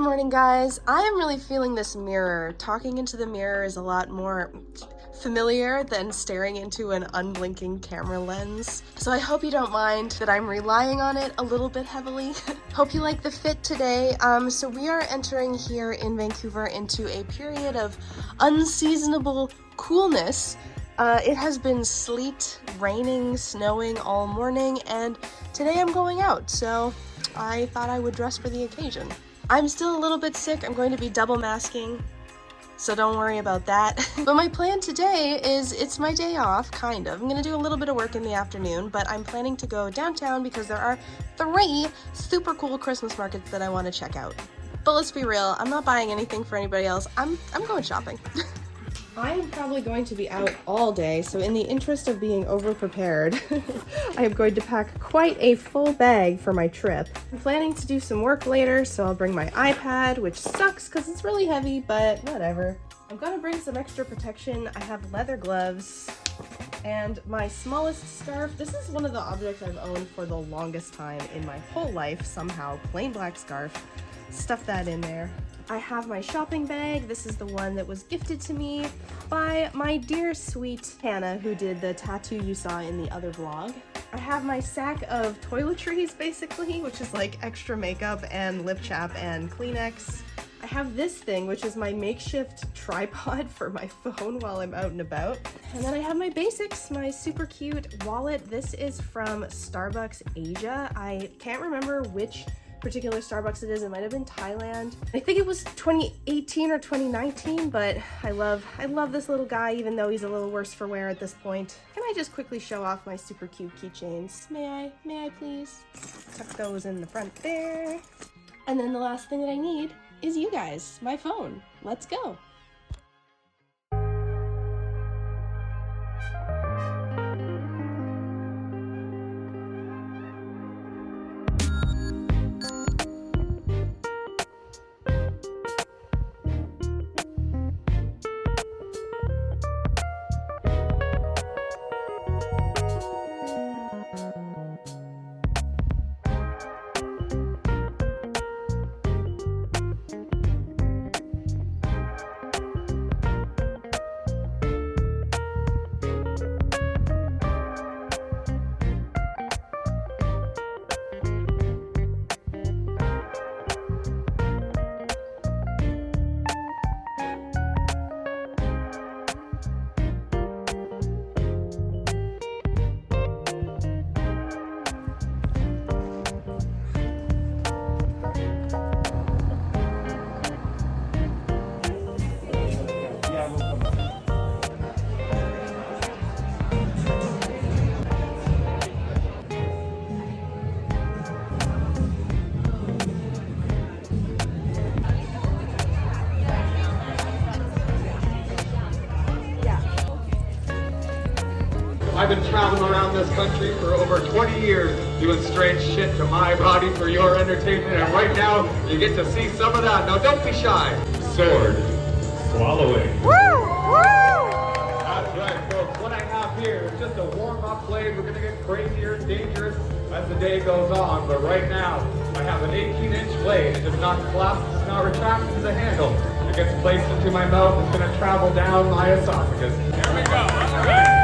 Good morning, guys. I am really feeling this mirror. Talking into the mirror is a lot more familiar than staring into an unblinking camera lens. So I hope you don't mind that I'm relying on it a little bit heavily. Hope you like the fit today. So we are entering here in Vancouver into a period of unseasonable coolness. It has been sleet, raining, snowing all morning, and today I'm going out, so I thought I would dress for the occasion. I'm still a little bit sick. I'm going to be double masking, so don't worry about that. But my plan today is, it's my day off, kind of. I'm gonna do a little bit of work in the afternoon, but I'm planning to go downtown because there are 3 super cool Christmas markets that I want to check out. But let's be real, I'm not buying anything for anybody else. I'm going shopping. I am probably going to be out all day, so in the interest of being over-prepared, I am going to pack quite a full bag for my trip. I'm planning to do some work later, so I'll bring my iPad, which sucks because it's really heavy, but whatever. I'm gonna bring some extra protection. I have leather gloves and my smallest scarf. This is one of the objects I've owned for the longest time in my whole life, somehow. Plain black scarf. Stuff that in there. I have my shopping bag. This is the one that was gifted to me by my dear sweet Hannah, who did the tattoo you saw in the other vlog. I have my sack of toiletries, basically, which is like extra makeup and lip chap and Kleenex. I have this thing, which is my makeshift tripod for my phone while I'm out and about. And then I have my basics, my super cute wallet. This is from Starbucks Asia. I can't remember which particular Starbucks it is. It might have been Thailand. I think it was 2018 or 2019, but I love this little guy, even though he's a little worse for wear at this point. Can I just quickly show off my super cute keychains? May I please? Tuck those in the front there. And then the last thing that I need is you guys, my phone. Let's go. I've been traveling around this country for over 20 years doing strange shit to my body for your entertainment, and right now you get to see some of that. Now don't be shy. Sword swallowing. Woo! Woo! That's right, folks. What I have here is just a warm-up blade. We're gonna get crazier and dangerous as the day goes on, but right now I have an 18-inch blade. It does not collapse, it does not retract into the handle. It gets placed into my mouth. It's gonna travel down my esophagus. Here we go. All right.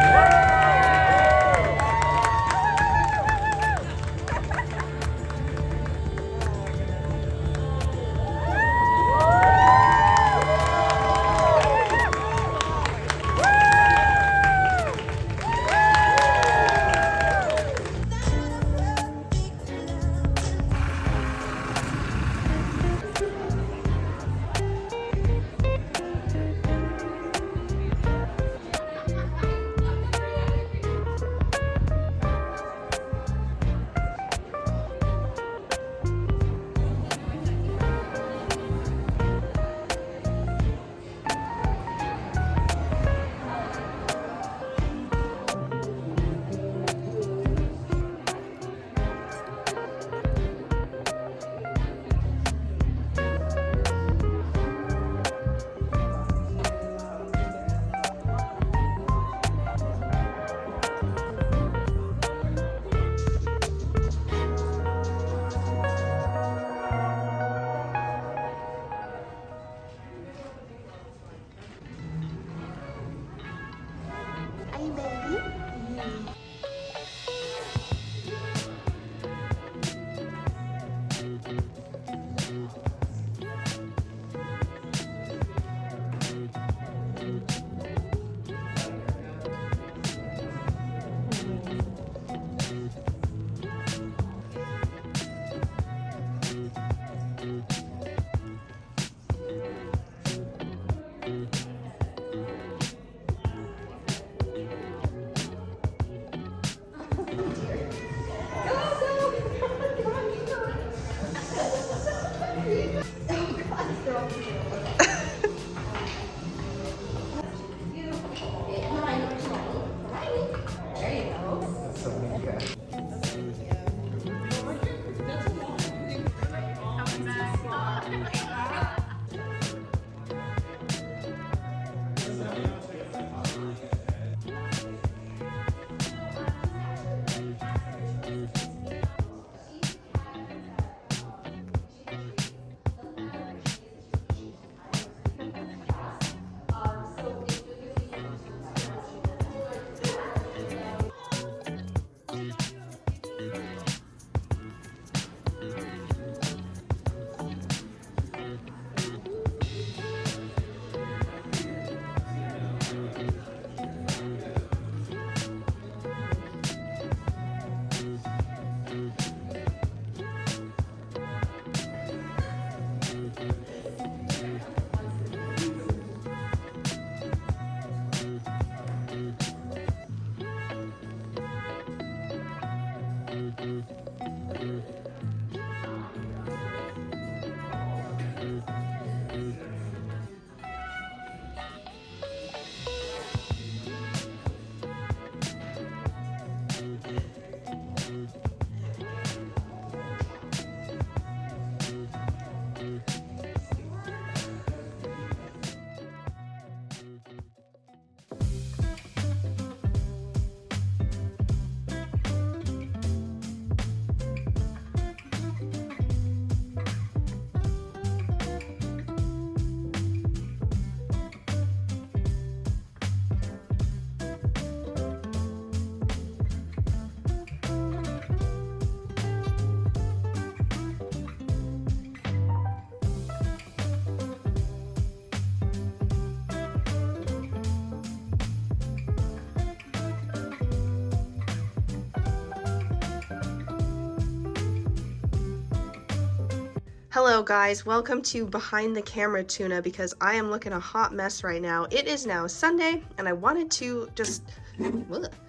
Hello guys, welcome to Behind the Camera Tuna because I am looking a hot mess right now. It is now Sunday and I wanted to just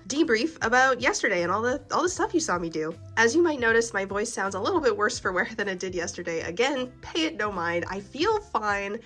debrief about yesterday and all the stuff you saw me do. As you might notice, my voice sounds a little bit worse for wear than it did yesterday. Again, pay it no mind. I feel fine.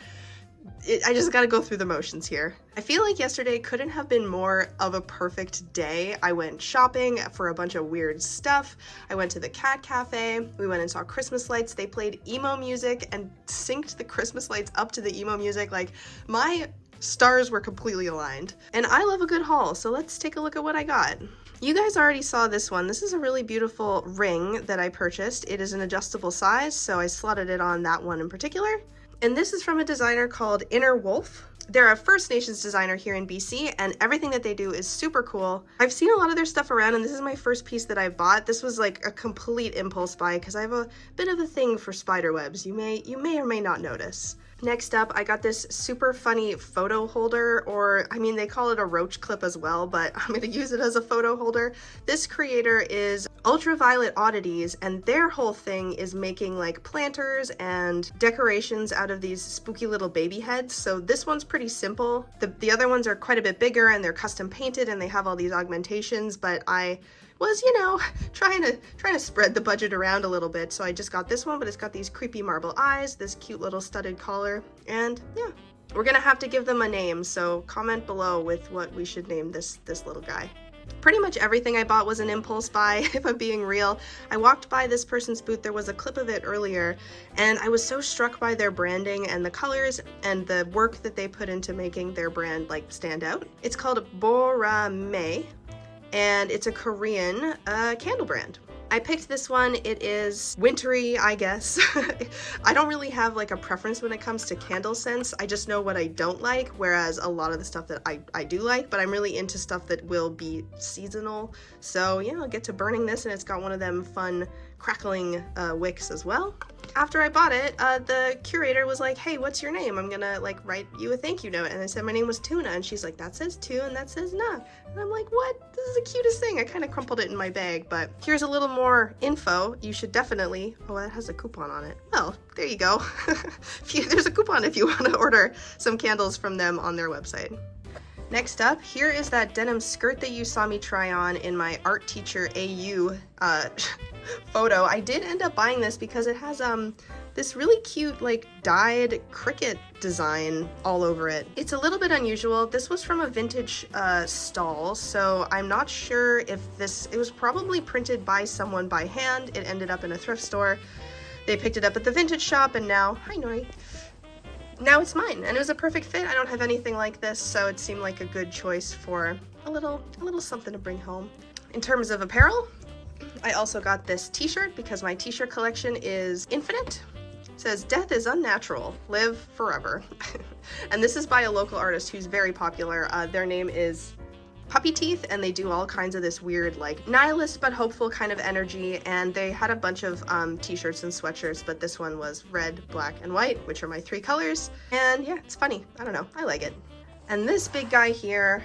I just gotta go through the motions here. I feel like yesterday couldn't have been more of a perfect day. I went shopping for a bunch of weird stuff. I went to the cat cafe. We went and saw Christmas lights. They played emo music and synced the Christmas lights up to the emo music. Like, my stars were completely aligned. And I love a good haul, so let's take a look at what I got. You guys already saw this one. This is a really beautiful ring that I purchased. It is an adjustable size, so I slotted it on that one in particular. And this is from a designer called Inner Wolf. They're a First Nations designer here in BC, and everything that they do is super cool. I've seen a lot of their stuff around, and this is my first piece that I bought. This was like a complete impulse buy because I have a bit of a thing for spider webs. You may or may not notice. Next up, I got this super funny photo holder, or I mean, they call it a roach clip as well, but I'm gonna use it as a photo holder. This creator is Ultraviolet Oddities, and their whole thing is making like planters and decorations out of these spooky little baby heads. So this one's pretty simple. The other ones are quite a bit bigger and they're custom painted and they have all these augmentations, but I was, you know, trying to spread the budget around a little bit. So I just got this one, but it's got these creepy marble eyes, this cute little studded collar, and yeah. We're gonna have to give them a name, so comment below with what we should name this little guy. Pretty much everything I bought was an impulse buy, if I'm being real. I walked by this person's booth, there was a clip of it earlier, and I was so struck by their branding and the colors and the work that they put into making their brand like stand out. It's called Borame, and it's a Korean candle brand. I picked this one. It is wintry, I guess. I don't really have like a preference when it comes to candle scents. I just know what I don't like, whereas a lot of the stuff that I do like, but I'm really into stuff that will be seasonal. So yeah, I'll get to burning this, and it's got one of them fun crackling wicks as well. After I bought it, the curator was like, hey, what's your name? I'm gonna like write you a thank you note. And I said my name was Tuna, and she's like, that says Tu and that says Na. And I'm like, what? This is the cutest thing. I kind of crumpled it in my bag, but here's a little more info. You should definitely, oh, it has a coupon on it. Well, there you go. There's a coupon if you want to order some candles from them on their website. Next up, here is that denim skirt that you saw me try on in my art teacher AU photo. I did end up buying this because it has this really cute like dyed cricket design all over it. It's a little bit unusual. This was from a vintage stall, so I'm not sure if it was probably printed by someone by hand. It ended up in a thrift store. They picked it up at the vintage shop, and now, hi Nori. Now it's mine, and it was a perfect fit. I don't have anything like this, so it seemed like a good choice for a little something to bring home. In terms of apparel, I also got this t-shirt because my t-shirt collection is infinite. It says, "Death is unnatural, live forever." And this is by a local artist who's very popular. Their name is Puppy Teeth, and they do all kinds of this weird like nihilist but hopeful kind of energy, and they had a bunch of t-shirts and sweatshirts, but this one was red, black, and white, which are my 3 colors. And yeah, it's funny. I don't know. I like it. And this big guy here,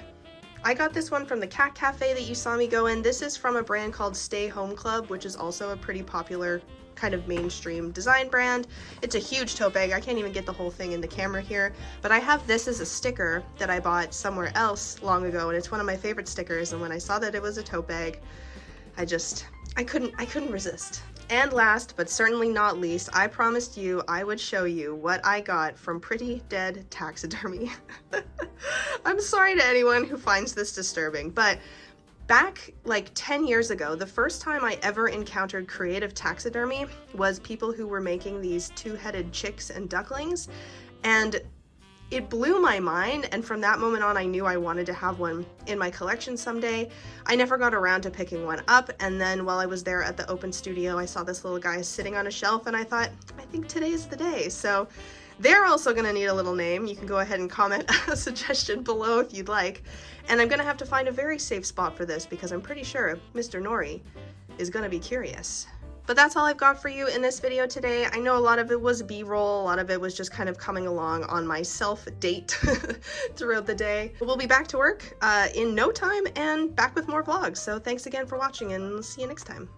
I got this one from the Cat Cafe that you saw me go in. This is from a brand called Stay Home Club, which is also a pretty popular kind of mainstream design brand. It's a huge tote bag. I can't even get the whole thing in the camera here, but I have this as a sticker that I bought somewhere else long ago, and it's one of my favorite stickers, and when I saw that it was a tote bag, I couldn't resist. And last but certainly not least, I promised you I would show you what I got from Pretty Dead Taxidermy. I'm sorry to anyone who finds this disturbing, but back like 10 years ago, the first time I ever encountered creative taxidermy was people who were making these 2-headed chicks and ducklings, and it blew my mind, and from that moment on I knew I wanted to have one in my collection someday. I never got around to picking one up, and then while I was there at the open studio, I saw this little guy sitting on a shelf, and I thought, I think today's the day. So they're also gonna need a little name. You can go ahead and comment a suggestion below if you'd like. And I'm gonna have to find a very safe spot for this because I'm pretty sure Mr. Nori is gonna be curious. But that's all I've got for you in this video today. I know a lot of it was B-roll, a lot of it was just kind of coming along on my self-date throughout the day. We'll be back to work in no time and back with more vlogs. So thanks again for watching, and see you next time.